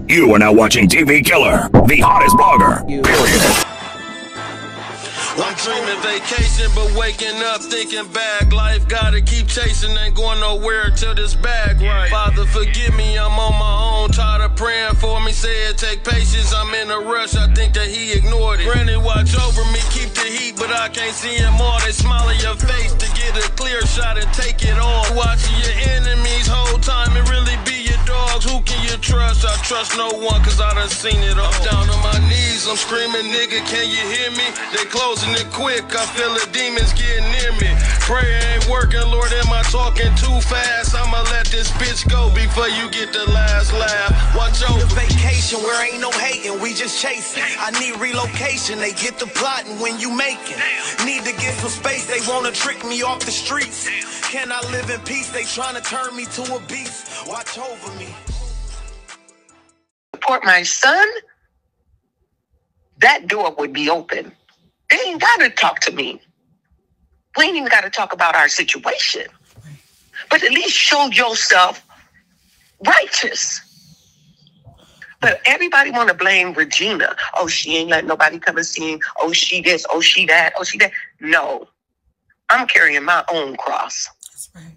You are now watching TV Killer, the hottest blogger, period. I'm dreaming vacation, but waking up thinking bag life. Gotta keep chasing, ain't going nowhere till this bag right. Father, forgive me, I'm on my own. Tired of praying for me, said take patience. I'm in a rush, I think that he ignored it. Granny, watch over me, keep the heat, but I can't see him all. They smile in your face to get a clear shot and take it all. Watching your enemies whole time and really be your dogs. Who can you trust? I trust no one, cause I done seen it all. Down on my knees, I'm screaming, nigga, can you hear me? They closing it quick, I feel the demons getting near me. Prayer ain't working, Lord, am I talking too fast? I'ma let this bitch go before you get the last laugh. Watch over. Vacation where ain't no hating, we just chasing. I need relocation, they get the plotting when you making. Need to get some space, they wanna trick me off the streets. Can I live in peace? They trying to turn me to a beast. Watch over me. Support my son, that door would be open. They ain't got to talk to me. We ain't even got to talk about our situation. But at least show yourself righteous. But everybody want to blame Regina. Oh, she ain't letting nobody come and see him. Oh, she this. Oh, she that. Oh, she that. No. I'm carrying my own cross. That's right.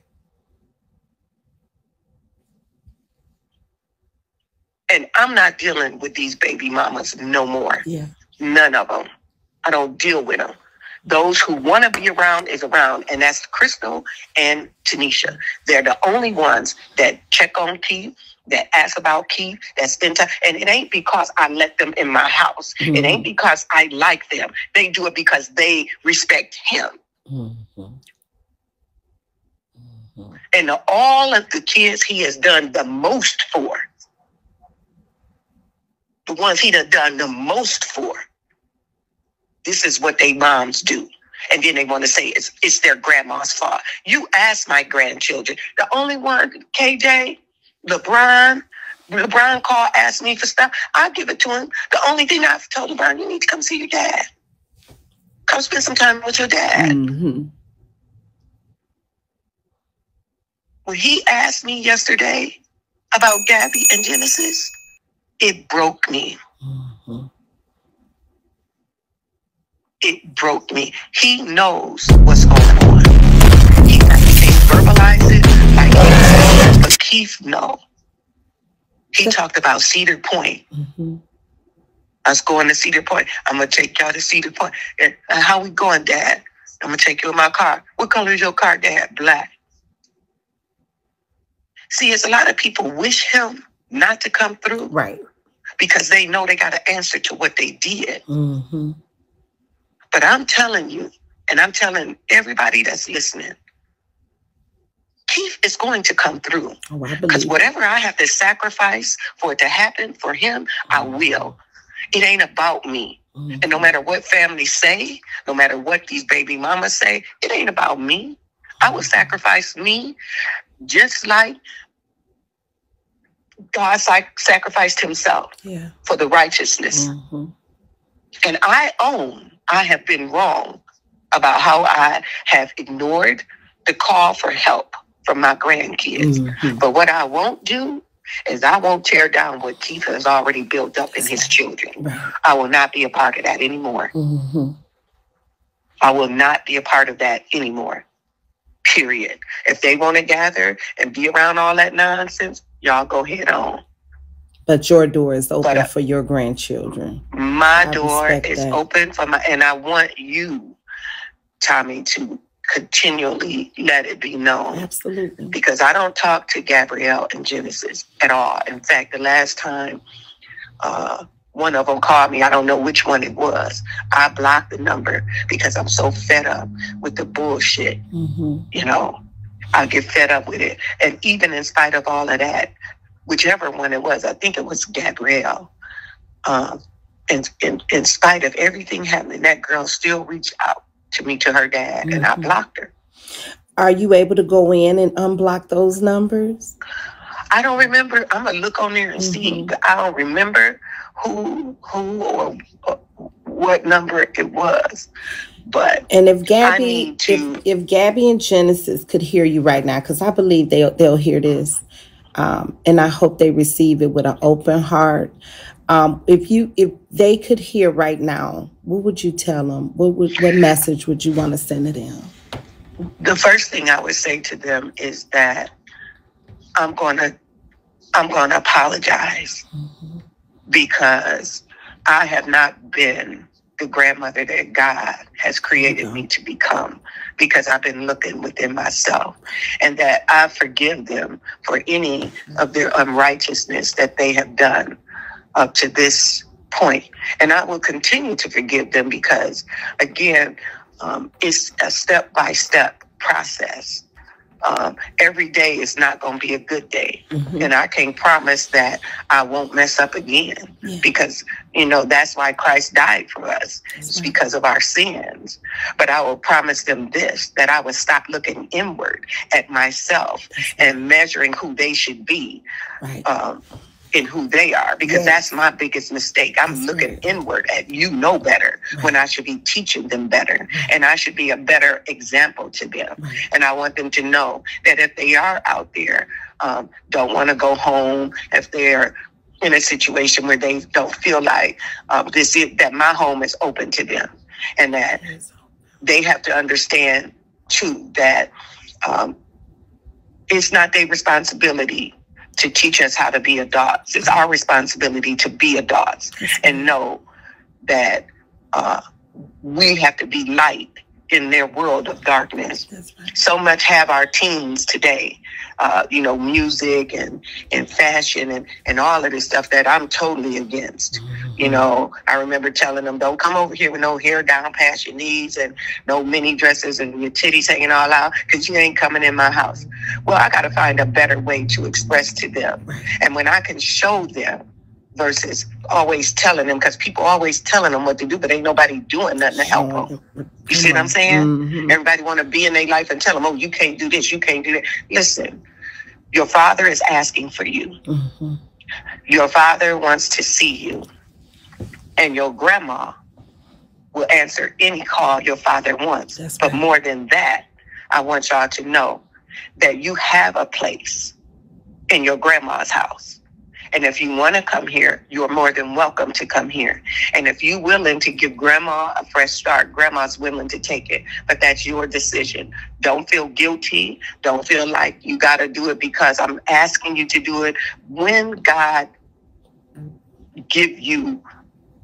And I'm not dealing with these baby mamas no more. Yeah. None of them. I don't deal with them. Those who want to be around is around, and that's Crystal and Tanisha. They're the only ones that check on Keith, that ask about Keith, that spend time. And it ain't because I let them in my house. Mm-hmm. It ain't because I like them. They do it because they respect him. Mm-hmm. Mm-hmm. And all of the kids he has done the most for, the ones he done the most for, this is what they moms do. And then they want to say it's their grandma's fault. You ask my grandchildren. The only one, KJ, LeBron called, asked me for stuff. I give it to him. The only thing I've told LeBron, you need to come see your dad. Come spend some time with your dad. Mm-hmm. When he asked me yesterday about Gabby and Genesis, it broke me. Mm-hmm. It broke me. He knows what's going on. He can't verbalize it like he said, but Keith knows. He talked about Cedar Point. Mm-hmm. Us going to Cedar Point. I'm going to take y'all to Cedar Point. How we going, Dad? I'm going to take you in my car. What color is your car, Dad? Black. See, it's a lot of people wish him not to come through. Right. Because they know they got to answer to what they did. Mm-hmm. But I'm telling you, and I'm telling everybody that's listening, Keith is going to come through. Because whatever I have to sacrifice for it to happen for him, I will. It ain't about me. Mm-hmm. And no matter what family say, no matter what these baby mamas say, it ain't about me. I will sacrifice me just like God sacrificed himself for the righteousness. Mm-hmm. And I have been wrong about how I have ignored the call for help from my grandkids. Mm-hmm. But what I won't do is I won't tear down what Keith has already built up in his children. Right. I will not be a part of that anymore. Mm-hmm. I will not be a part of that anymore. Period. If they want to gather and be around all that nonsense, y'all go head on. But your door is open for your grandchildren. My door is open for and I want you, Tommy, to continually let it be known. Absolutely. Because I don't talk to Gabrielle and Genesis at all. In fact, the last time one of them called me, I don't know which one it was, I blocked the number because I'm so fed up with the bullshit. Mm-hmm. You know, I get fed up with it. And even in spite of all of that, whichever one it was, I think it was Gabrielle. In spite of everything happening, that girl still reached out to me, to her dad, mm-hmm. and I blocked her. Are you able to go in and unblock those numbers? I don't remember. I'm going to look on there and mm-hmm. see. But I don't remember who or what number it was. But and if Gabby, if Gabby and Genesis could hear you right now, because I believe they'll hear this. And I hope they receive it with an open heart. If they could hear right now, what would you tell them? What message would you want to send to them? The first thing I would say to them is that I'm going to apologize because I have not been the grandmother that God has created me to become, because I've been looking within myself, and that I forgive them for any of their unrighteousness that they have done up to this point. And I will continue to forgive them because, again, it's a step-by-step process. Every day is not going to be a good day. And I can't promise that I won't mess up again because, that's why Christ died for us. It's because of our sins. But I will promise them this, that I will stop looking inward at myself and measuring who they should be. In who they are, because that's my biggest mistake. I'm looking inward at better when I should be teaching them better, and I should be a better example to them. And I want them to know that if they are out there, don't want to go home, if they're in a situation where they don't feel like that my home is open to them, and that they have to understand too that it's not their responsibility to teach us how to be adults. It's our responsibility to be adults and know that we have to be light in their world of darkness. So much have our teens today, music and fashion and all of this stuff that I'm totally against. I remember telling them, don't come over here with no hair down past your knees and no mini dresses and your titties hanging all out, because you ain't coming in my house. Well, I got to find a better way to express to them. And when I can show them versus always telling them, because people always telling them what to do, but ain't nobody doing nothing to help them. You see what I'm saying? Everybody want to be in their life and tell them, oh, you can't do this, you can't do that. Listen, your father is asking for you. Your father wants to see you. And your grandma will answer any call your father wants. But more than that, I want y'all to know that you have a place in your grandma's house. And if you want to come here, you're more than welcome to come here. And if you're willing to give grandma a fresh start, grandma's willing to take it. But that's your decision. Don't feel guilty. Don't feel like you got to do it because I'm asking you to do it. When God give you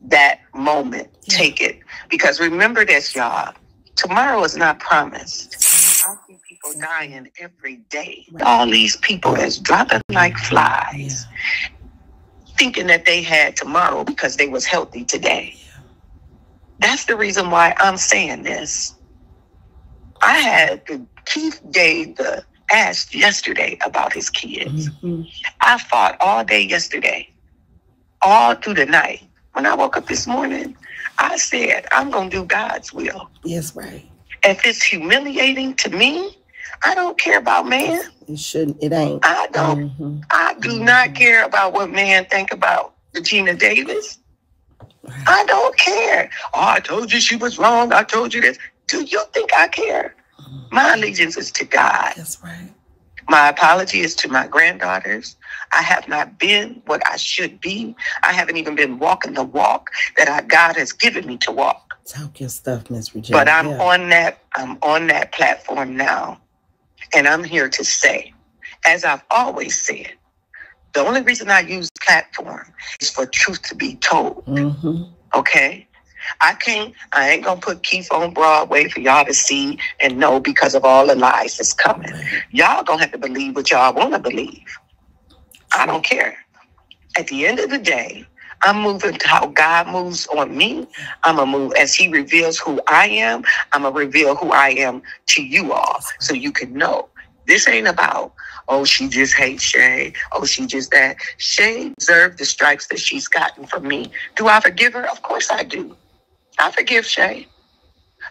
that moment, take it. Because remember this, y'all. Tomorrow is not promised. I see people dying every day. All these people that's dropping like flies, thinking that they had tomorrow because they was healthy today. That's the reason why I'm saying this. I had Keith gave the asked yesterday about his kids. I fought all day yesterday, all through the night. When I woke up this morning, I said, I'm going to do God's will. Yes, right. If it's humiliating to me, I don't care about man. It shouldn't. It ain't. I don't. I do not care about what man think about Regina Davis. Right. I don't care. Oh, I told you she was wrong. I told you this. Do you think I care? My allegiance is to God. That's right. My apology is to my granddaughters. I have not been what I should be. I haven't even been walking the walk that God has given me to walk. Talk your stuff, Miss Regina. But I'm on that platform now. And I'm here to say, as I've always said, the only reason I use platform is for truth to be told. Okay? I ain't gonna put Keith on Broadway for y'all to see and know because of all the lies that's coming. Y'all gonna have to believe what y'all want to believe. I don't care. At the end of the day, I'm moving to how God moves on me. I'm gonna move as he reveals who I am. I'm gonna reveal who I am to you all so you can know. This ain't about, oh, she just hates Shay. Oh, she just that. Shay deserved the stripes that she's gotten from me. Do I forgive her? Of course I do. I forgive Shay.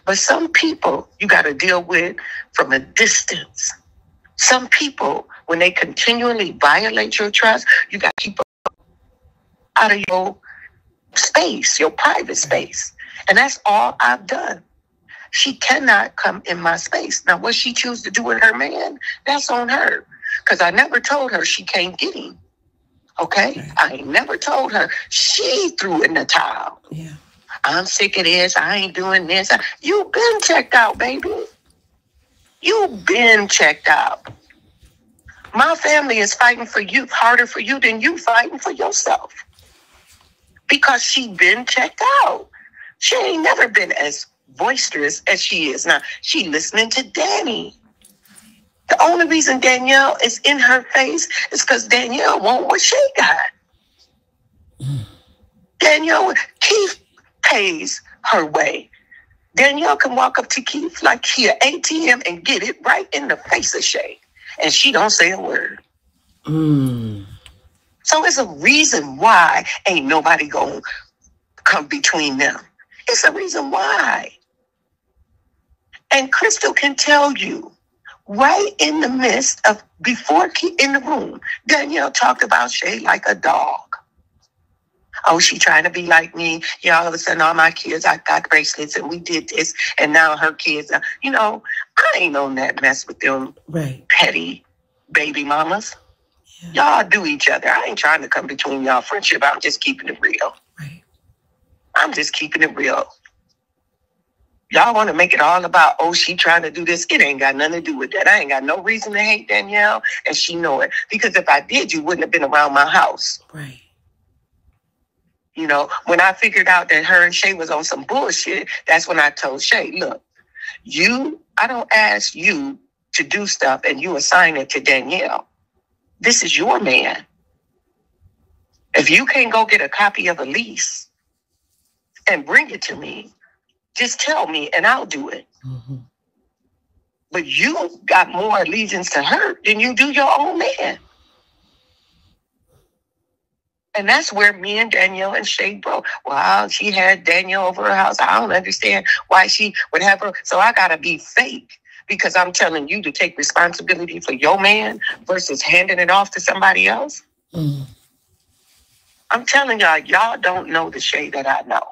But some people you got to deal with from a distance. Some people, when they continually violate your trust, you got to keep them out of your space, your private space. And that's all I've done. She cannot come in my space. Now, what she chooses to do with her man, that's on her. Because I never told her she can't get him. Okay? Right. I ain't never told her. She threw in the towel. Yeah. I'm sick of this. I ain't doing this. You been checked out, baby. You been checked out. My family is fighting for you harder for you than you fighting for yourself. Because she been checked out. She ain't never been as boisterous as she is now. She listening to Danny. The only reason Danielle is in her face is because Danielle want what she got. Danielle, Keith pays her way. Danielle can walk up to Keith like he an ATM and get it right in the face of Shay. And she don't say a word. So it's a reason why ain't nobody gonna come between them. It's a reason why. And Crystal can tell you, right in the midst of, before in the room, Danielle talked about Shay like a dog. Oh, she trying to be like me. Yeah, all of a sudden, all my kids, I got bracelets and we did this. And now her kids, you know, I ain't on that mess with them petty baby mamas. Yeah. Y'all do each other. I ain't trying to come between y'all friendship. I'm just keeping it real. Right. I'm just keeping it real. Y'all want to make it all about, oh, she trying to do this. It ain't got nothing to do with that. I ain't got no reason to hate Danielle, and she know it. Because if I did, you wouldn't have been around my house. Right. You know, when I figured out that her and Shay was on some bullshit, that's when I told Shay, look, I don't ask you to do stuff and you assign it to Danielle. This is your man. If you can't go get a copy of a lease and bring it to me, just tell me and I'll do it. Mm-hmm. But you got more allegiance to her than you do your own man. And that's where me and Danielle and Shay broke. Well, she had Danielle over her house. I don't understand why she would have her. So I got to be fake because I'm telling you to take responsibility for your man versus handing it off to somebody else. Mm. I'm telling y'all don't know the Shay that I know.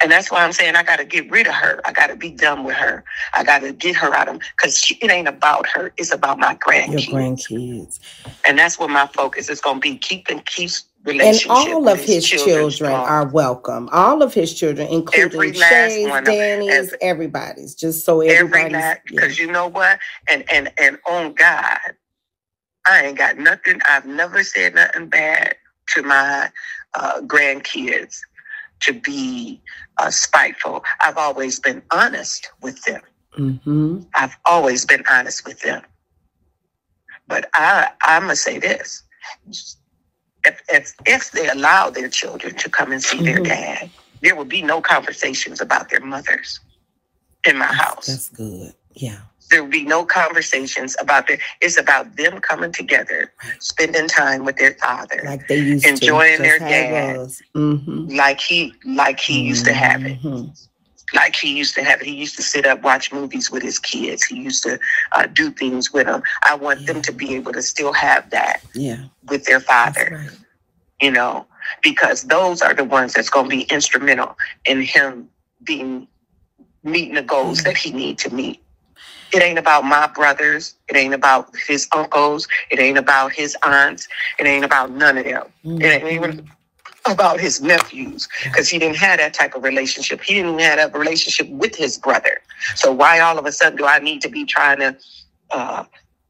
And that's why I'm saying I got to get rid of her. I got to be done with her. I got to get her out of because it ain't about her. It's about my grandkids. Your grandkids. And that's what my focus is going to be, keeping Keith's relationship. And all of his children are welcome. All of his children, including Shay's, Danny's, everybody's. Just so everybody's. Because you know what? And on God, I ain't got nothing. I've never said nothing bad to my grandkids to be spiteful. I've always been honest with them. Mm-hmm. I've always been honest with them. But I'm going to say this. If they allow their children to come and see their dad, there will be no conversations about their mothers in my house. That's good. Yeah. There will be no conversations about it's about them coming together, spending time with their father, like they used enjoying to. their dad, like he used to have it. Like he used to have it. He used to sit up, watch movies with his kids. He used to do things with them. I want them to be able to still have that with their father. Right. You know, because those are the ones that's going to be instrumental in him meeting the goals that he needs to meet. It ain't about my brothers. It ain't about his uncles. It ain't about his aunts. It ain't about none of them. It ain't even about his nephews because he didn't have that type of relationship. He didn't have that relationship with his brother. So why all of a sudden do I need to be trying to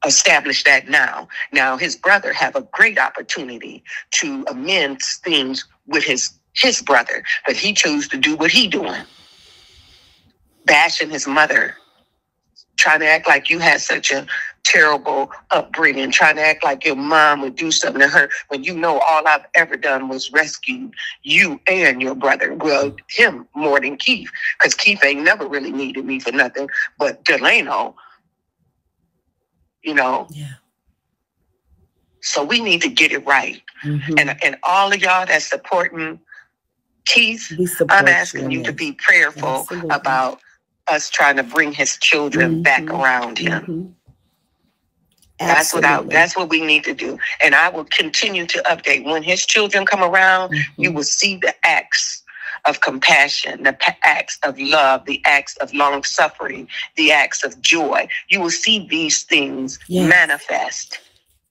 establish that now? Now his brother have a great opportunity to amend things with his brother, but he chose to do what he doing, bashing his mother, trying to act like you had such a terrible upbringing, trying to act like your mom would do something to her when you know all I've ever done was rescue you and your brother. Well, him more than Keith, because Keith ain't never really needed me for nothing, but Delano, you know. Yeah. So we need to get it right. And all of y'all that's supporting Keith, I'm asking you to be prayerful about us trying to bring his children back around him. That's what we need to do. And I will continue to update. When his children come around, you will see the acts of compassion, the acts of love, the acts of long suffering, the acts of joy. You will see these things manifest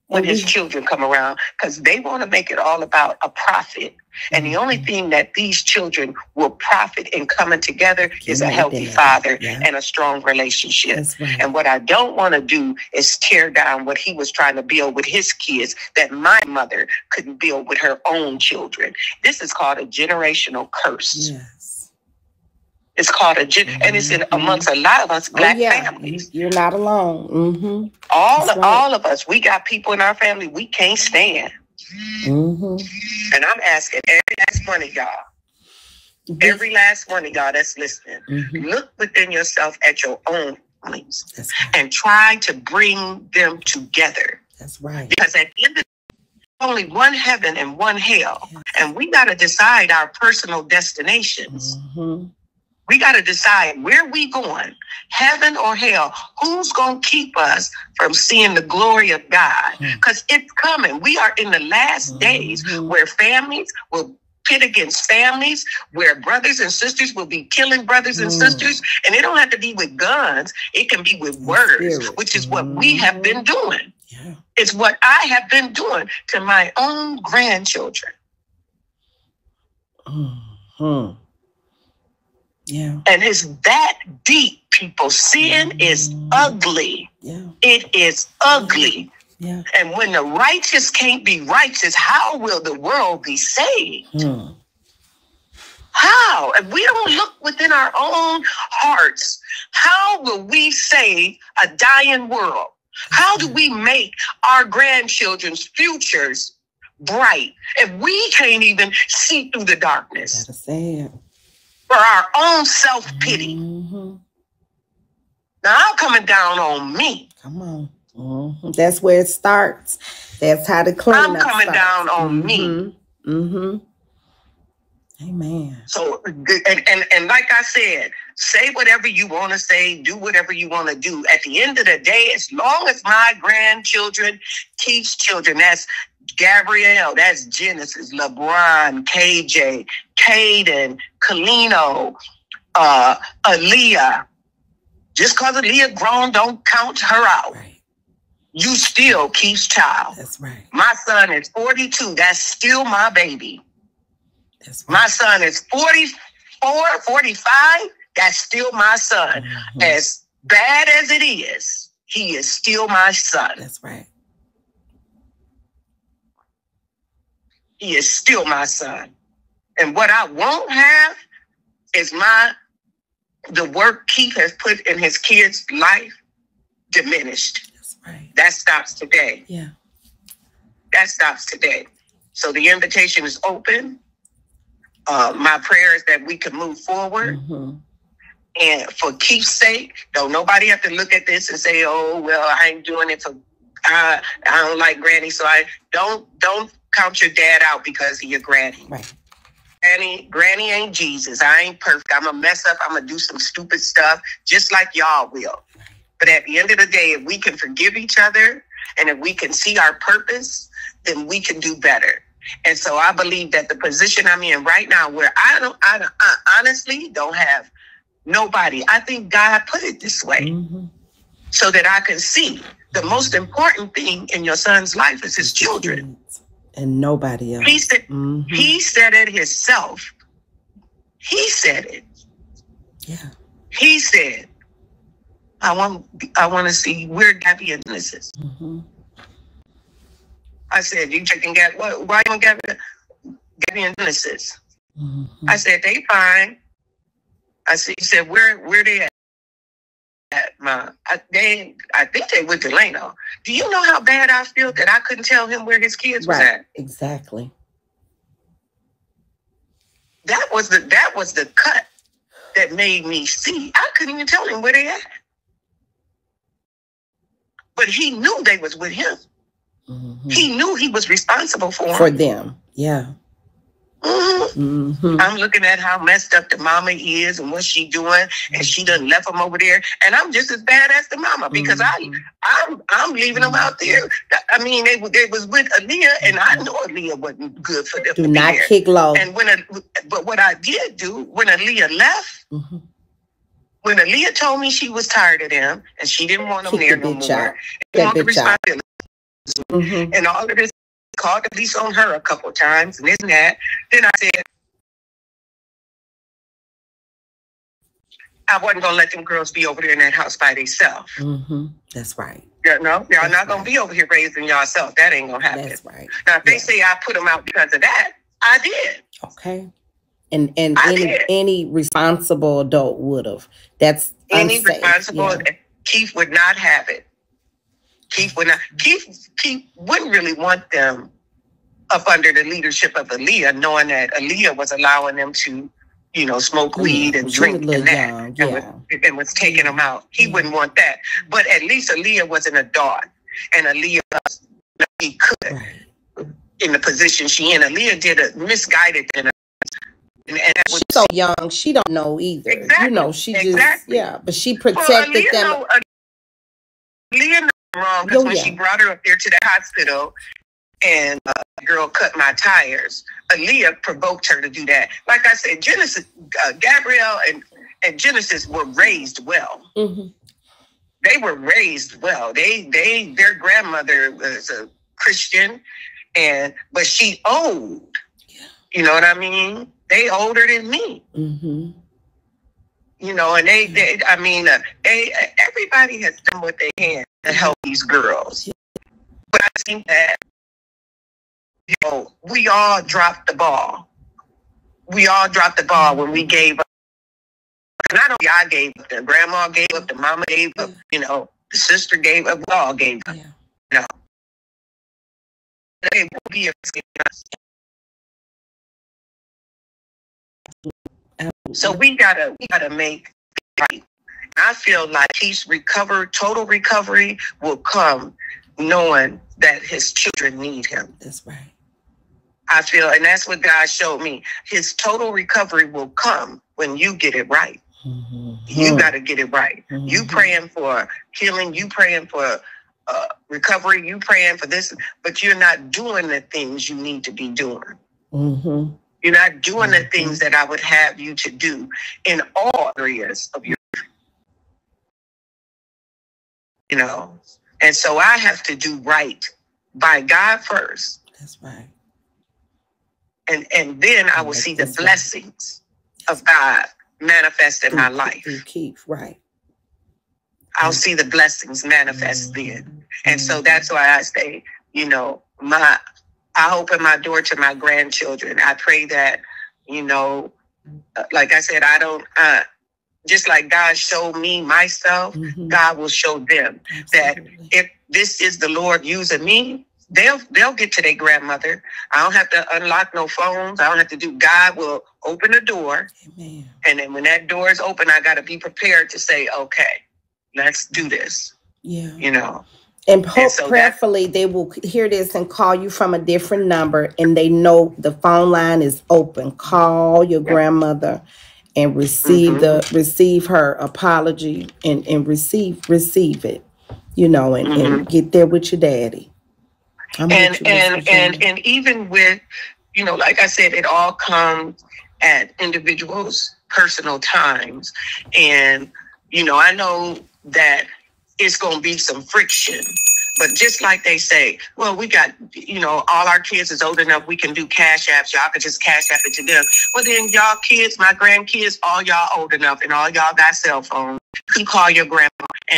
when his children come around, because they want to make it all about a profit. And the only thing that these children will profit in coming together is a healthy father and a strong relationship. Right. And what I don't want to do is tear down what he was trying to build with his kids that my mother couldn't build with her own children. This is called a generational curse. Yes. It's called and it's in amongst a lot of us Black families. You're not alone. All of us, we got people in our family we can't stand. And I'm asking every last one of y'all, every last one of y'all that's listening, look within yourself at your own families and try to bring them together. That's right. Because at the end of the day, only one heaven and one hell. And we got to decide our personal destinations. We got to decide where we going, heaven or hell. Who's going to keep us from seeing the glory of God? Because it's coming. We are in the last days where families will pit against families, where brothers and sisters will be killing brothers and sisters. And it don't have to be with guns. It can be with words, which is what we have been doing. It's what I have been doing to my own grandchildren. Yeah. And it's that deep, people. Sin is ugly. It is ugly. And when the righteous can't be righteous, how will the world be saved? How? If we don't look within our own hearts, how will we save a dying world? How do we make our grandchildren's futures bright if we can't even see through the darkness? Gotta say it. For our own self-pity. Now I'm coming down on me. Come on. That's where it starts. That's how the cleanup I'm coming starts. down on me. Amen. So, and like I said, say whatever you want to say, do whatever you want to do. At the end of the day, as long as my grandchildren teach children, that's Gabrielle, that's Genesis, LeBron, KJ, Caden, Kalino, Aaliyah. Just because Aaliyah grown don't count her out. Right. You still Keith's child. That's right. My son is 42. That's still my baby. That's right. My son is 44, 45. That's still my son. As bad as it is, he is still my son. That's right. He is still my son. And what I won't have is the work Keith has put in his kids' life diminished. That's right. That stops today. Yeah. That stops today. So the invitation is open. My prayer is that we can move forward. And for Keith's sake, don't nobody have to look at this and say, oh, well, I ain't doing it for, I don't like Granny. So I don't count your dad out because of your granny. Right. Granny ain't Jesus. I ain't perfect. I'm going to mess up. I'm going to do some stupid stuff just like y'all will. But at the end of the day, if we can forgive each other and if we can see our purpose, then we can do better. And so I believe that the position I'm in right now, where I honestly don't have nobody. I think God put it this way so that I can see the most important thing in your son's life is his children. And nobody else. He said it himself. He said it. Yeah. He said, I want to see where Gabby and Genesis. I said, you checking Gabby? Why you want Gabby and Genesis? I said, they fine. He said, where they at? I think they went to Leno. Do you know how bad I feel that I couldn't tell him where his kids was at? Exactly. That was the cut that made me see. I couldn't even tell him where they at. But he knew they was with him. He knew he was responsible for them. Yeah. I'm looking at how messed up the mama is and what she doing, and she done left them over there, and I'm just as bad as the mama because I'm leaving them out there. I mean, they was with Aaliyah, and I know Aaliyah wasn't good for them. Do not kick low. And but what I did do when Aaliyah left, when Aaliyah told me she was tired of them and she didn't want them there no more, and all of this. Called the police on her a couple of times and this and that. Then I said, I wasn't going to let them girls be over there in that house by themselves. That's right. You know, y'all not going to be over here raising yourself. That ain't going to happen. That's right. Now, if they say I put them out because of that, I did. Okay. And any responsible adult would have. That's any unsafe. Responsible. Keith would not have it. Keith wouldn't really want them up under the leadership of Aaliyah, knowing that Aaliyah was allowing them to, you know, smoke weed and drink and that, and was taking them out. He wouldn't want that. But at least Aaliyah was an adult, and Aaliyah he could in the position she in. Aaliyah did a misguided and that was, she's so young, she don't know either. Exactly. You know, she just but she protected them. Aaliyah wrong because when she brought her up there to the hospital and the girl cut my tires, Aaliyah provoked her to do that. Like I said, Genesis, Gabrielle and Genesis were raised well. They were raised well. Their grandmother was a Christian, but she old. You know what I mean? They older than me. You know, and everybody has done what they can to help these girls. But I think that, you know, we all dropped the ball. We all dropped the ball when we gave up. Not only I gave up, the grandma gave up, the mama gave up, you know, the sister gave up, we all gave up. You know. They will be us. So we gotta make it right. I feel like total recovery will come knowing that his children need him. That's right. I feel, and that's what God showed me. His total recovery will come when you get it right. You got to get it right. You praying for healing, you praying for recovery, you praying for this, but you're not doing the things you need to be doing. You're not doing the things that I would have you to do in all areas of your life. You know, and so I have to do right by God first. That's right. And then I will see the blessings of God manifest in my life. Right. I'll see the blessings manifest then. And so that's why I say, you know, I open my door to my grandchildren. I pray that, you know, like I said, I don't, just like God showed me myself, God will show them that if this is the Lord using me, they'll get to their grandmother. I don't have to unlock no phones. I don't have to do. God will open the door. Amen. And then when that door is open, I got to be prepared to say, okay, let's do this. Yeah. You know. And so prayerfully, they will hear this and call you from a different number, and they know the phone line is open. Call your grandmother and receive her apology and receive it, you know, and get there with your daddy. And even with, you know, like I said, it all comes at individuals' personal times. And, you know, I know that it's going to be some friction. But just like they say, well, we got, you know, all our kids is old enough, we can do cash apps. Y'all could just cash app it to them. Well, then y'all kids, my grandkids, all y'all old enough and all y'all got cell phones. You can call your grandma.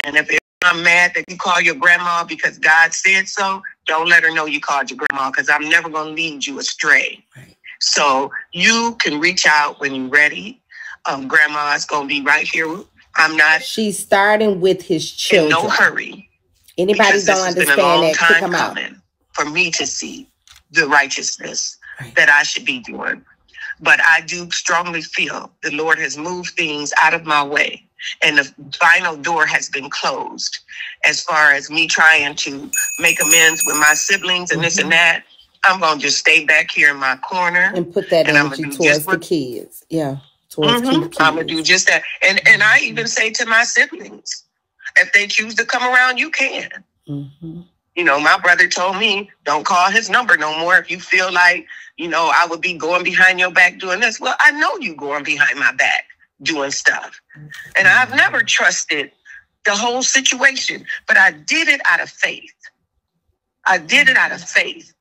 And if I'm mad that you call your grandma because God said so, don't let her know you called your grandma, because I'm never going to lead you astray. Right. So you can reach out when you're ready. Grandma's going to be right here. I'm not. She's starting with his children. In no hurry. Anybody don't understand that, kick them out. For me to see the righteousness that I should be doing. But I do strongly feel the Lord has moved things out of my way. And the final door has been closed as far as me trying to make amends with my siblings and this and that. I'm going to just stay back here in my corner. And put that energy towards the kids. Yeah. Towards the kids. I'm going to do just that. And I even say to my siblings, if they choose to come around, you can. Mm-hmm. You know, my brother told me, don't call his number no more if you feel like, you know, I would be going behind your back doing this. Well, I know you going behind my back doing stuff. And I've never trusted the whole situation, but I did it out of faith. I did it out of faith.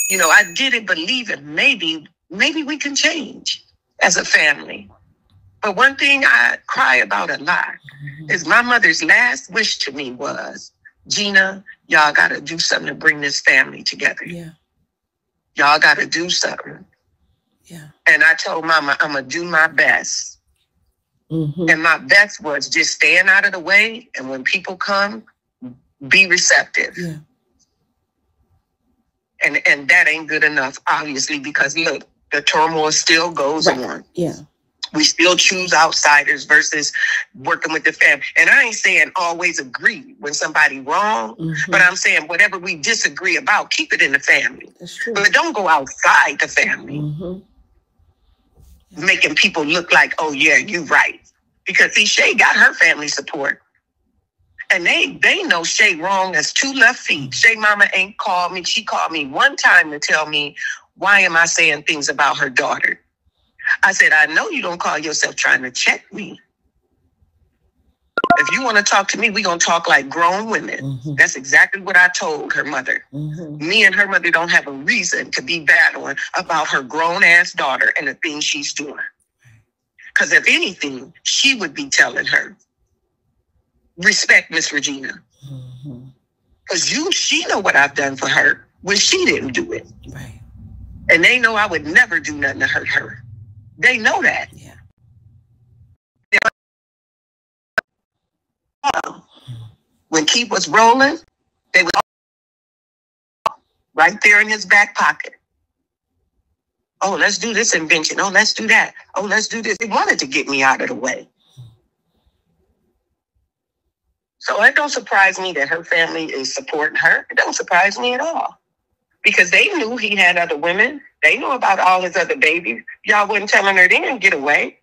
You know, I did it believing maybe we can change as a family. But one thing I cry about a lot is my mother's last wish to me was, Gina, y'all got to do something to bring this family together. Yeah. Y'all got to do something. Yeah. And I told Mama, I'm going to do my best. Mm-hmm. And my best was just staying out of the way. And when people come, be receptive. Yeah. And that ain't good enough, obviously, because look, the turmoil still goes on. Yeah. We still choose outsiders versus working with the family. And I ain't saying always agree when somebody wrong, but I'm saying whatever we disagree about, keep it in the family. That's true. But don't go outside the family, making people look like, oh, yeah, you right. Because, see, Shay got her family support. And they know Shay wrong as 2 left feet. Shay mama ain't called me. She called me one time to tell me, why am I saying things about her daughter? I said, I know you don't call yourself trying to check me. If you want to talk to me, we're going to talk like grown women. That's exactly what I told her mother. Me and her mother don't have a reason to be battling about her grown-ass daughter and the things she's doing. Because if anything, she would be telling her, respect Miss Regina. Because she know what I've done for her when she didn't do it. Right. And they know I would never do nothing to hurt her. They know that. Yeah. When Keith was rolling, they was right there in his back pocket. Oh, let's do this invention. Oh, let's do that. Oh, let's do this. They wanted to get me out of the way. So it don't surprise me that her family is supporting her. It don't surprise me at all. Because they knew he had other women. They knew about all his other babies. Y'all wasn't telling her then get away.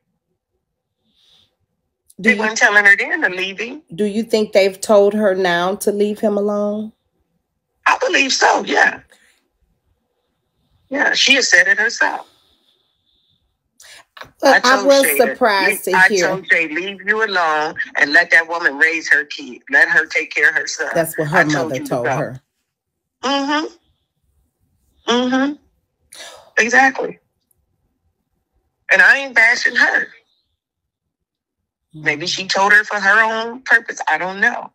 They weren't telling her then to leave him. Do you think they've told her now to leave him alone? I believe so, yeah. Yeah, she has said it herself. I was surprised to hear. I told Shay, leave you alone and let that woman raise her kid. Let her take care of her son. That's what her mother told her. Exactly. And I ain't bashing her. Maybe she told her for her own purpose. I don't know.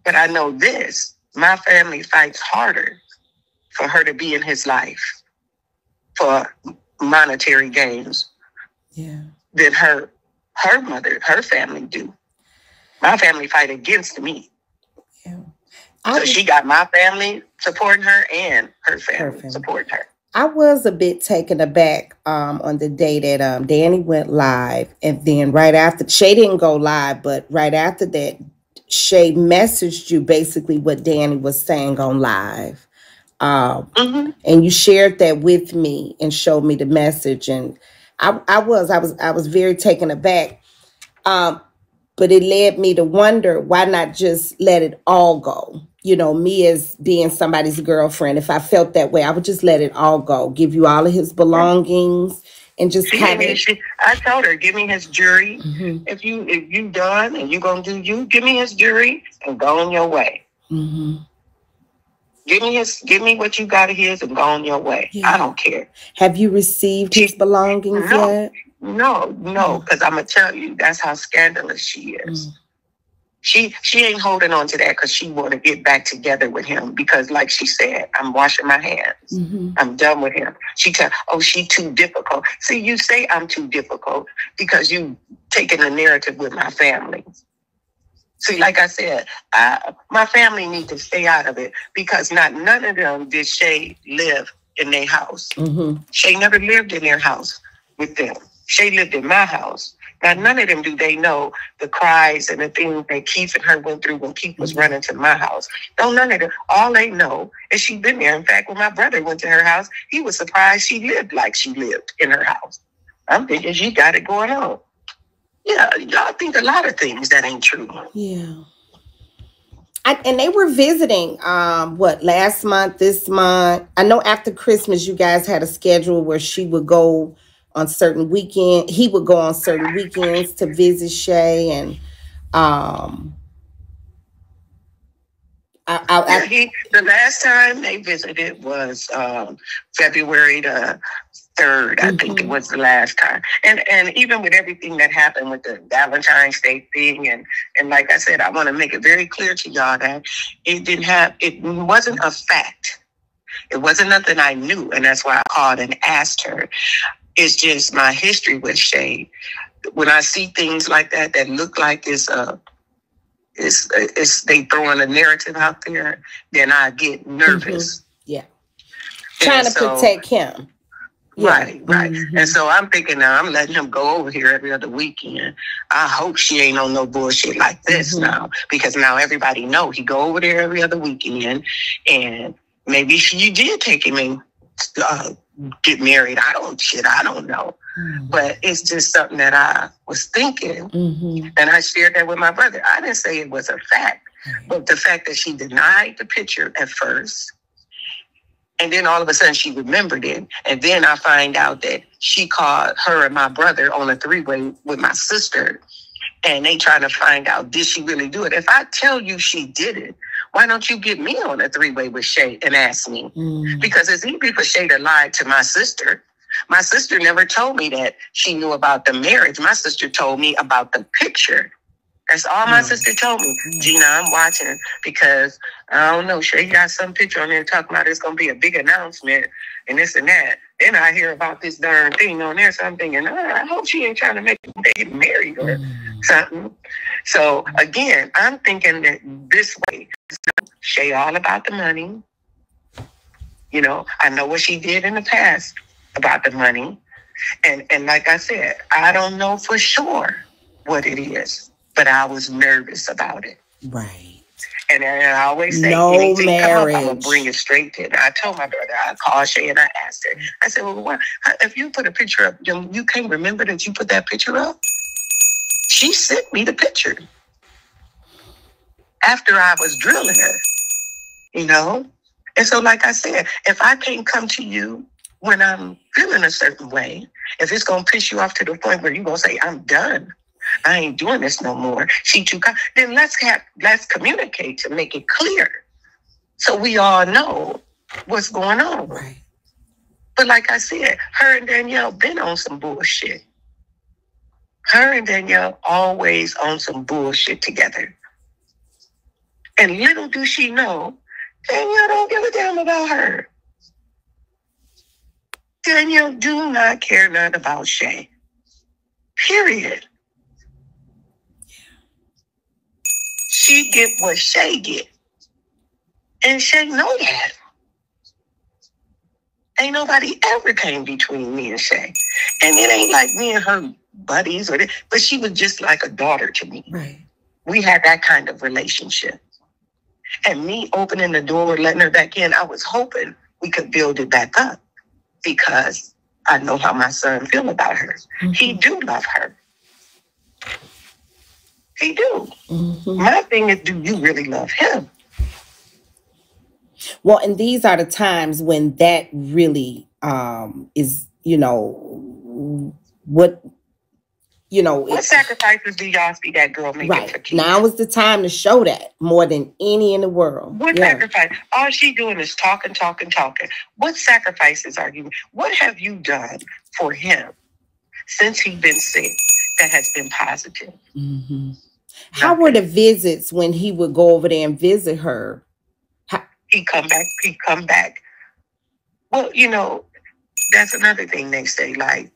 But I know this. My family fights harder for her to be in his life for monetary gains than her mother, her family do. My family fight against me. Yeah. So she got my family supporting her and her family supporting her. I was a bit taken aback on the day that Danny went live. And then right after, Shay didn't go live, but right after that, Shay messaged you basically what Danny was saying on live. And you shared that with me and showed me the message. And I was very taken aback. But it led me to wonder, why not just let it all go? You know, me as being somebody's girlfriend, if I felt that way, I would just let it all go. Give you all of his belongings and just kind of... I told her, give me his jewelry. If you done and you gonna do you, give me his jewelry and go on your way. Give me what you got of his and go on your way. I don't care. Have you received his belongings yet? No, because I'm going to tell you, that's how scandalous she is. She ain't holding on to that because she want to get back together with him because, like she said, I'm washing my hands. I'm done with him. She said, oh, she too difficult. See, you say I'm too difficult because you taking the narrative with my family. See, like I said, my family need to stay out of it because none of them did Shay live in their house. Shay never lived in their house with them. Shay lived in my house. Now, none of them do they know the cries and the things that Keith and her went through when Keith was running to my house. No, none of them. All they know is she's been there. In fact, when my brother went to her house, he was surprised she lived like she lived in her house. I'm thinking she got it going on. Yeah, y'all think a lot of things that ain't true. Yeah. And they were visiting, last month, this month. I know after Christmas, you guys had a schedule where she would go on certain weekends. He would go on certain weekends to visit Shay. And the last time they visited was February the 3rd. I think it was the last time. And even with everything that happened with the Valentine's Day thing, and like I said, I want to make it very clear to y'all that it wasn't a fact. It wasn't nothing I knew, and that's why I called and asked her. It's just my history with Shay. When I see things like that look like it's they throwing a narrative out there, then I get nervous. Yeah, trying to protect him. Yeah. Right. And so I'm thinking now I'm letting him go over here every other weekend. I hope she ain't on no bullshit like this now, because now everybody know he go over there every other weekend, and maybe you did take him and get married. I don't know. But it's just something that I was thinking, and I shared that with my brother. I didn't say it was a fact, but the fact that she denied the picture at first, and then all of a sudden she remembered it, and then I find out that she called her and my brother on a 3-way with my sister, and they trying to find out, did she really do it? If I tell you she did it, why don't you get me on a 3-way with Shay and ask me? Because it's easy for Shay to lie to my sister. My sister never told me that she knew about the marriage. My sister told me about the picture. That's all my sister told me. Gina, I'm watching because, I don't know, Shay got some picture on there talking about it's going to be a big announcement and this and that. Then I hear about this darn thing on there, so I'm thinking, I hope she ain't trying to make them get married or something. So, again, I'm thinking that this way, Shay all about the money. You know, I know what she did in the past about the money. And like I said, I don't know for sure what it is. But I was nervous about it. Right. And I always say, no anything marriage. Come up, I'm going to bring it straight to it. I told my brother, I called Shay and I asked her. I said, well, if you put a picture up, you can't remember that you put that picture up? She sent me the picture after I was drilling her, you know? And so, like I said, if I can't come to you when I'm feeling a certain way, if it's going to piss you off to the point where you're going to say, I'm done, I ain't doing this no more, then let's communicate to make it clear so we all know what's going on. Right. But like I said, her and Danielle been on some bullshit. Her and Danielle always on some bullshit together. And little do she know, Danielle don't give a damn about her. Danielle do not care nothing about Shay. Period. She get what Shay get. And Shay know that. Ain't nobody ever came between me and Shay. And it ain't like me and her buddies, but she was just like a daughter to me. Right. We had that kind of relationship. And me opening the door, letting her back in, I was hoping we could build it back up because I know how my son feel about her. He do love her. He do. My thing is, do you really love him? Well, and these are the times when that really is, what sacrifices do y'all see that girl making for kids? Now is the time to show that more than any in the world. What sacrifice? All she doing is talking. What sacrifices are you? What have you done for him since he's been sick that has been positive? How were the visits when he would go over there and visit her? He come back. Well, that's another thing they say. Like,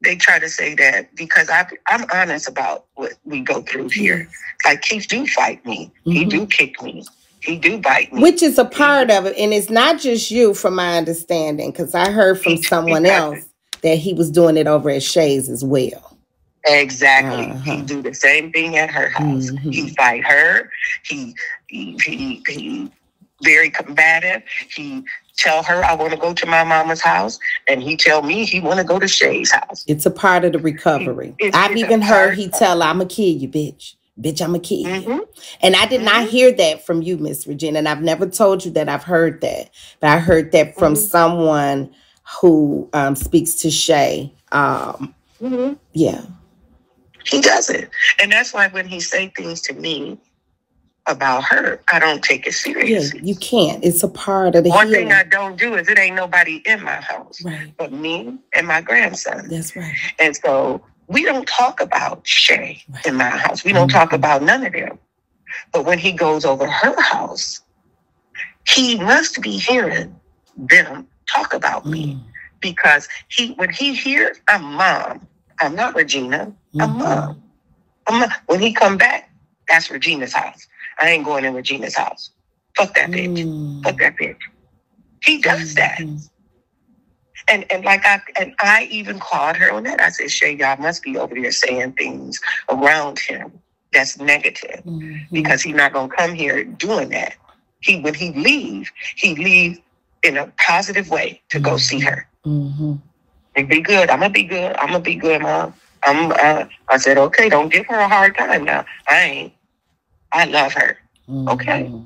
they try to say that because I'm honest about what we go through here. Like, Keith do fight me. He do kick me. He do bite me. Which is a part of it. And it's not just you, from my understanding, because I heard from someone else that he was doing it over at Shay's as well. Exactly. He do the same thing at her house. He fight her. He very combative. He tell her I want to go to my mama's house, and he tell me he want to go to Shay's house. It's a part of the recovery. I've even heard he tell I'ma kill you, bitch. Bitch, I'ma kill you. And I did not hear that from you, Miss Regina. And I've never told you that I've heard that. But I heard that from someone who speaks to Shay. Yeah. He does it. And that's why when he say things to me about her, I don't take it seriously. Yeah, you can't. It's a part of the One healing. thing I don't do is it ain't nobody in my house but me and my grandson. That's right. And so we don't talk about Shay in my house. We don't talk about none of them. But when he goes over her house, he must be hearing them talk about me. Because when he hears I'm mom, I'm not Regina, I'm mom. When he come back, that's Regina's house. I ain't going in Regina's house. Fuck that bitch. Fuck that bitch. He does that. And I even called her on that. I said, Shay, y'all must be over there saying things around him that's negative. Because he's not gonna come here doing that. When he leave in a positive way to go see her. And be good. I'm gonna be good. I'm gonna be good, Mom. I said, okay, don't give her a hard time now. I love her. Okay. All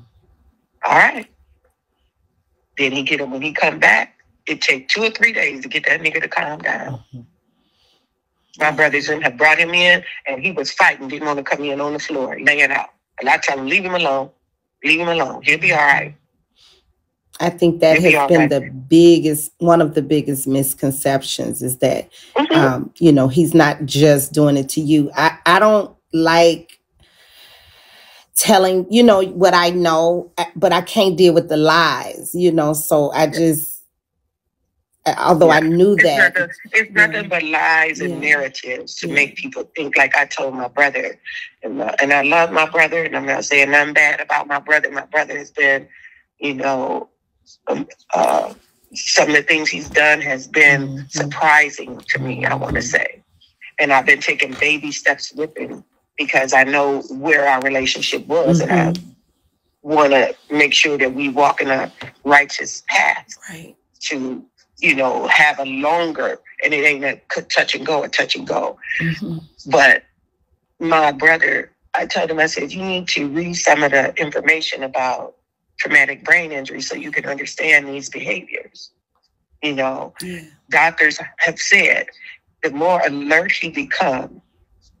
right. Then when he come back, it take 2 or 3 days to get that nigga to calm down. My brothers have brought him in, and he was fighting, didn't want to come in on the floor, laying out. And I tell him, leave him alone. Leave him alone. He'll be all right. I think that has been one of the biggest misconceptions is that, he's not just doing it to you. I don't like telling, what I know, but I can't deal with the lies, so I just, although I knew that. It's nothing but lies and narratives to make people think like I told my brother. And I love my brother, and I'm not saying nothing bad about my brother. My brother has been, some of the things he's done has been surprising to me, I want to say. And I've been taking baby steps with him because I know where our relationship was, and I want to make sure that we walk in a righteous path to, have a longer, and it ain't a touch and go. But my brother, I told him, I said, you need to read some of the information about traumatic brain injury so you can understand these behaviors. Doctors have said the more alert he becomes,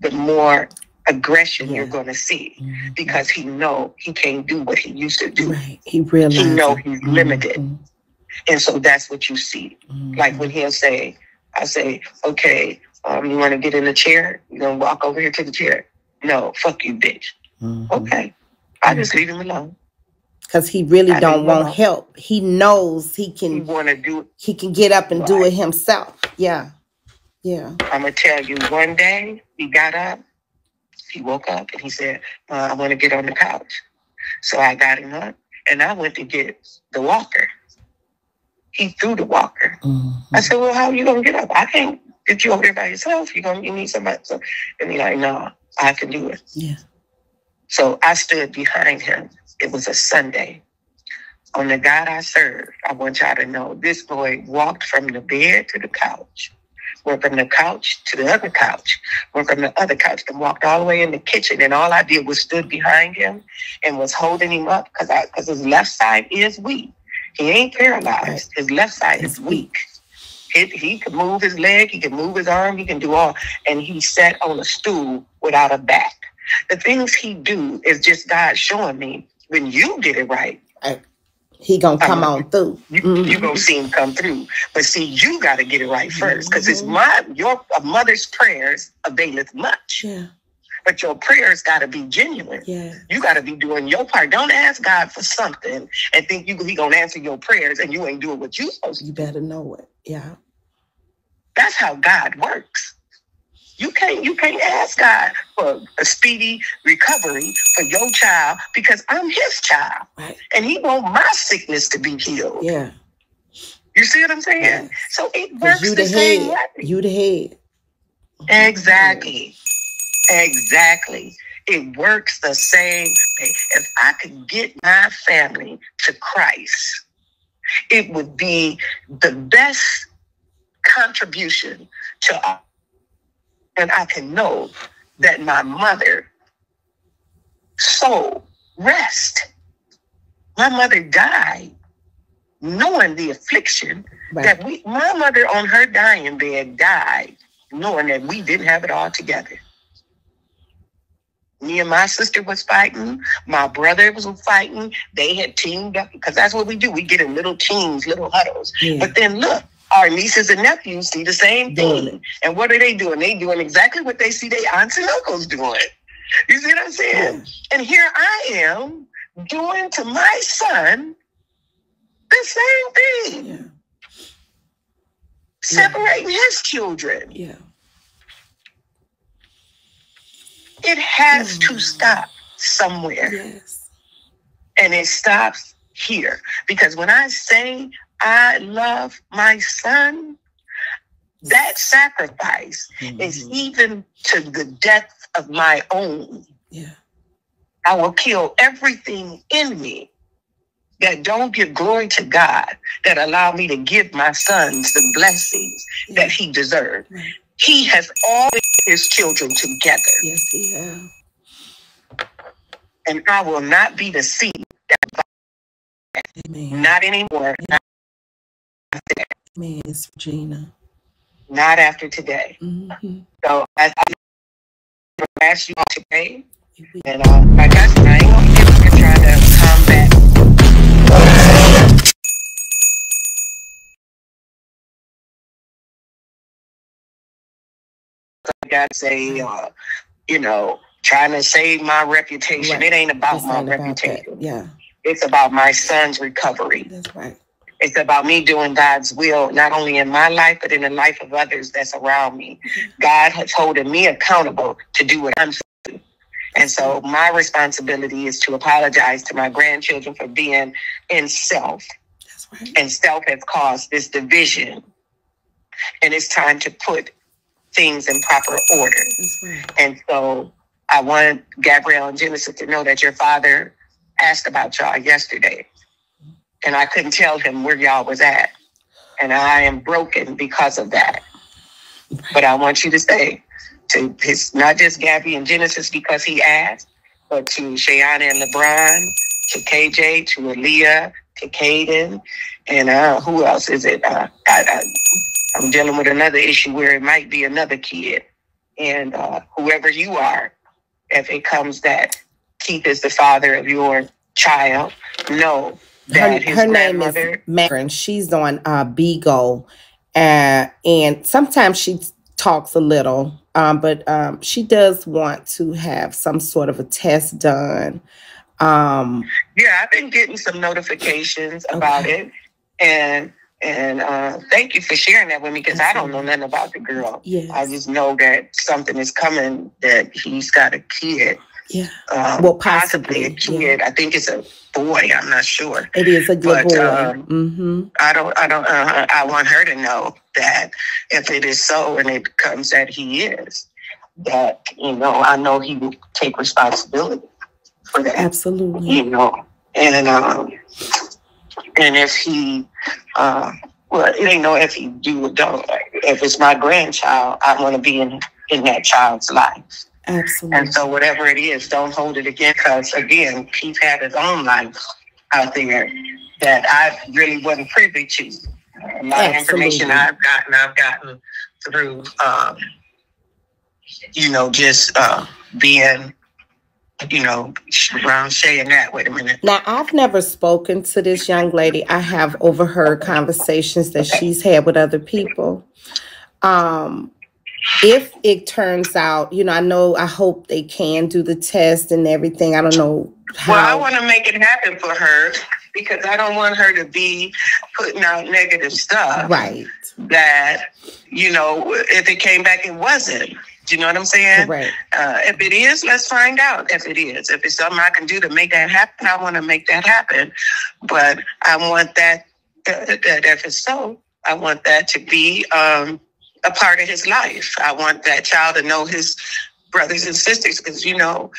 the more aggression you're going to see because he know he can't do what he used to do. He realizes. He know he's limited. And so that's what you see. Like when he'll say, I say, okay, you want to get in the chair? You going to walk over here to the chair? No, fuck you, bitch. Okay. I just leave him alone. Because he really don't want help. He knows he can he can get up and do it himself. Yeah. I'm gonna tell you, one day he got up, he woke up and he said, I want to get on the couch. So I got him up and I went to get the walker. He threw the walker. I said, well, how are you gonna get up? I can't get you over there by yourself. You need somebody. And he's like, no, I can do it. Yeah. So I stood behind him. It was a Sunday. On the God I serve, I want y'all to know this boy walked from the bed to the couch, went from the couch to the other couch, went from the other couch, and walked all the way in the kitchen. And all I did was stood behind him and was holding him up because his left side is weak. He ain't paralyzed. His left side is weak. He can move his leg. He can move his arm. He can do all. And he sat on a stool without a back. The things he do is just God showing me, when you get it right, he gonna come on through. You gonna see him come through. But see, you got to get it right first, because it's your mother's prayers availeth much. Yeah. But your prayers got to be genuine. Yeah. You got to be doing your part. Don't ask God for something and think he gonna answer your prayers and you ain't doing what you supposed to. You better know it. Yeah. That's how God works. You can't ask God for a speedy recovery for your child because I'm his child. Right. And he want my sickness to be healed. Yeah. You see what I'm saying? Yeah. So it works the same way. You the head. Exactly. Exactly. It works the same way. If I could get my family to Christ, it would be the best contribution to, and I can know that my mother soul rest. My mother died knowing the affliction that my mother on her dying bed died knowing that we didn't have it all together. Me and my sister was fighting. My brother was fighting. They had teamed up because that's what we do. We get in little teams, little huddles. Yeah. But then look, our nieces and nephews see the same thing. And what are they doing? They doing exactly what they see their aunts and uncles doing. You see what I'm saying? Yeah. And here I am doing to my son the same thing. Yeah. Separating his children. Yeah. It has to stop somewhere. Yes. And it stops here. Because when I say I love my son, that sacrifice is even to the death of my own. Yeah. I will kill everything in me that don't give glory to God, that allow me to give my sons the blessings that he deserved. Right. He has all his children together. Yes, he has. And I will not be deceived. Amen. Not anymore. Not after that. Amen, Miss Regina. Not after today. Mm-hmm. So I ask you all today, and like I said, I ain't gonna get here trying to combat. I gotta say, trying to save my reputation. Right. It ain't about my reputation. Yeah. It's about my son's recovery. That's right. It's about me doing God's will, not only in my life, but in the life of others that's around me. God has holding me accountable to do what I'm doing. And so my responsibility is to apologize to my grandchildren for being in self. That's right. And self has caused this division. And it's time to put things in proper order. That's right. And so I want Gabrielle and Genesis to know that your father asked about y'all yesterday. And I couldn't tell him where y'all was at. And I am broken because of that. But I want you to say to his, not just Gabby and Genesis because he asked, but to Shayana and LeBron, to KJ, to Aaliyah, to Caden, and who else is it? I'm dealing with another issue where it might be another kid. And whoever you are, if it comes that Keith is the father of your child, know that her name is Maren. She's on Beagle, and sometimes she talks a little, but she does want to have some sort of a test done. Yeah, I've been getting some notifications about it, and thank you for sharing that with me because I don't know nothing about the girl. Yes. I just know that something is coming, that he's got a kid. Yeah. Well, possibly a kid. Yeah. I think it's a boy. I'm not sure. It is a good boy. I want her to know that if it is so and it comes that he is, that, I know he will take responsibility for that. Absolutely. And if he, it ain't no if he do or don't. If it's my grandchild, I want to be in that child's life. Absolutely. And so whatever it is, don't hold it again, because again, Keith had his own life out there that I really wasn't privy to. A lot of information I've gotten through, just being, around Shay and that. Wait a minute. Now, I've never spoken to this young lady. I have overheard conversations that she's had with other people. If it turns out, I hope they can do the test and everything. I don't know how. Well, I want to make it happen for her because I don't want her to be putting out negative stuff. Right. That, if it came back, it wasn't. Do you know what I'm saying? Right. If it is, let's find out if it is. If it's something I can do to make that happen, I want to make that happen. But I want that if it's so, I want that to be a part of his life. I want that child to know his brothers and sisters, because, you know,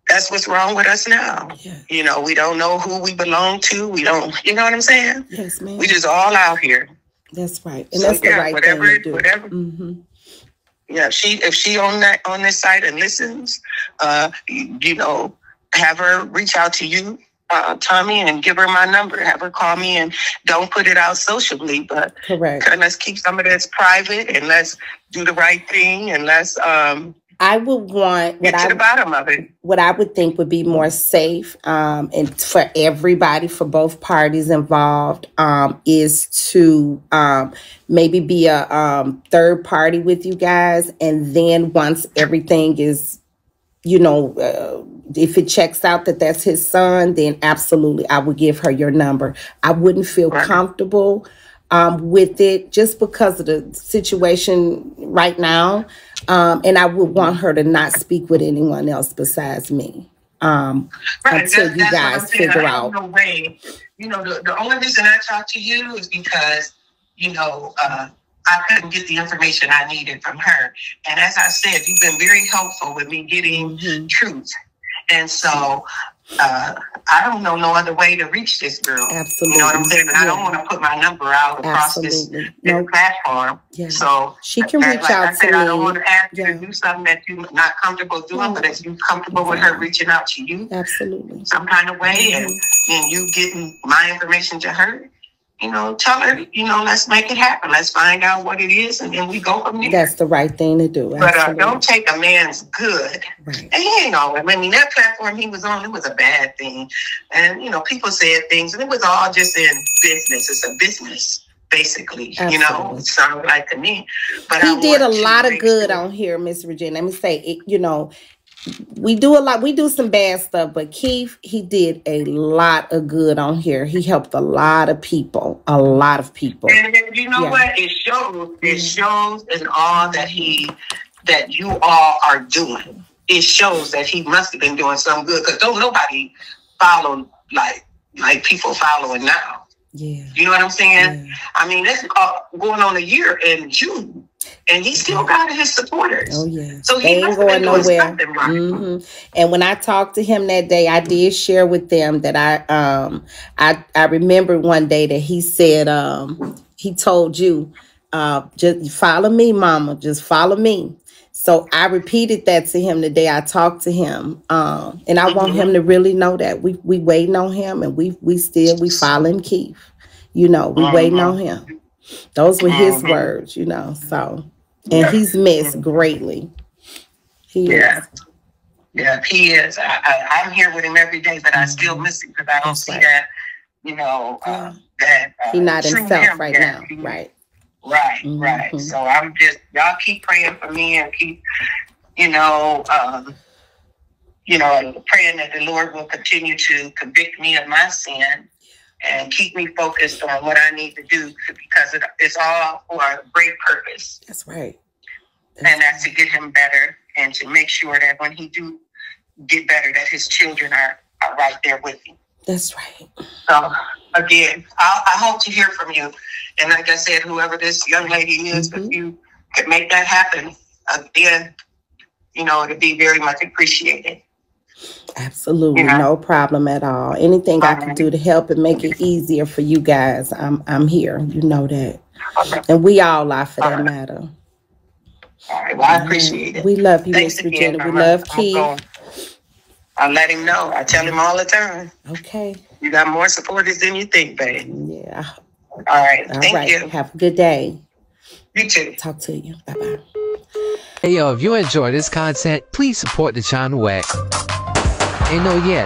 that's what's wrong with us now. Yeah. You know, we don't know who we belong to. We don't, you know what I'm saying? Yes, ma'am. We just all out here. That's right. And so, that's the right thing to do. Whatever. Mm-hmm. Yeah, if she on this site and listens, you know, have her reach out to you, Tommy, and give her my number. Have her call me, and don't put it out socially, but correct. Let's keep some of this private, and let's do the right thing, and let's I would want get to the bottom of it. What I would think would be more safe, and for everybody, for both parties involved, is to maybe be a third party with you guys, and then once everything is, you know, if it checks out that that's his son, then absolutely, I would give her your number. I wouldn't feel comfortable with it just because of the situation right now. And I would want her to not speak with anyone else besides me until you guys figure out. No way. You know, the only reason I talked to you is because, you know, I couldn't get the information I needed from her. And as I said, you've been very helpful with me getting truth. And so I don't know no other way to reach this girl. Absolutely. You know what I'm saying? I don't want to put my number out across this platform. Yeah. So she can reach out to me. I don't want to ask you to do something that you're not comfortable doing, but if you're comfortable with her reaching out to you, absolutely, some kind of way, and you getting my information to her, you know, tell her, you know, let's make it happen. Let's find out what it is, and then we go from there. That's the right thing to do. But don't take a man's good. Right. And he ain't always. I mean, that platform he was on, it was a bad thing. And, you know, people said things, and it was all just in business. It's a business, basically. Absolutely. You know, it sounded like to me. But he did a lot of good on here, Miss Regina. Let me say, it, you know, we do a lot. We do some bad stuff, but Keith, he did a lot of good on here. He helped a lot of people. And you know what? It shows. It shows in all that you all are doing. It shows that he must have been doing something good, because don't nobody follow like people following now. Yeah. You know what I'm saying? Yeah. I mean, it's going on a year in June, and he still got his supporters. Oh, yeah. So he ain't going nowhere. Right. And when I talked to him that day, I did share with them that I remember one day that he said, he told you, just follow me, mama, just follow me. So I repeated that to him the day I talked to him. And I want him to really know that we waiting on him, and we following Keith. You know, we waiting on him. Those were his words, you know. So, and he's missed greatly. He is. Yeah, he is. I'm here with him every day, but I still miss him because I don't see that, you know, that he's not himself right now. Right. Right. So I'm just, y'all keep praying for me, and keep, praying that the Lord will continue to convict me of my sin and keep me focused on what I need to do, because it's all for a great purpose. That's right. That's to get him better, and to make sure that when he do get better, that his children are right there with him. That's right. So, again, I hope to hear from you. And like I said, whoever this young lady is, if you could make that happen, again, it'd be very much appreciated. Absolutely. No problem at all. Anything I can do to help and make it easier for you guys, I'm here. You know that. Okay. And we all are, for that matter. All right. Well, I appreciate it. We love you, Miss Regina. We love Keith. I'll let him know. I tell him all the time. Okay. You got more supporters than you think, babe. Yeah. All right. Thank you. Have a good day. You too. Talk to you. Bye-bye. Hey, yo, if you enjoy this content, please support the channel at...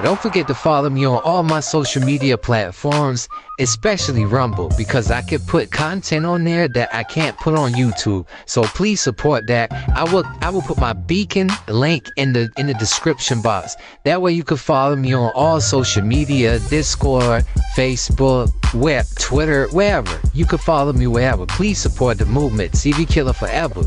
don't forget to follow me on all my social media platforms, especially Rumble, because I can put content on there that I can't put on YouTube. So please support that. I will put my beacon link in the description box. That way you can follow me on all social media, Discord, Facebook, Twitter, wherever. You can follow me wherever. Please support the movement. CV Killer forever.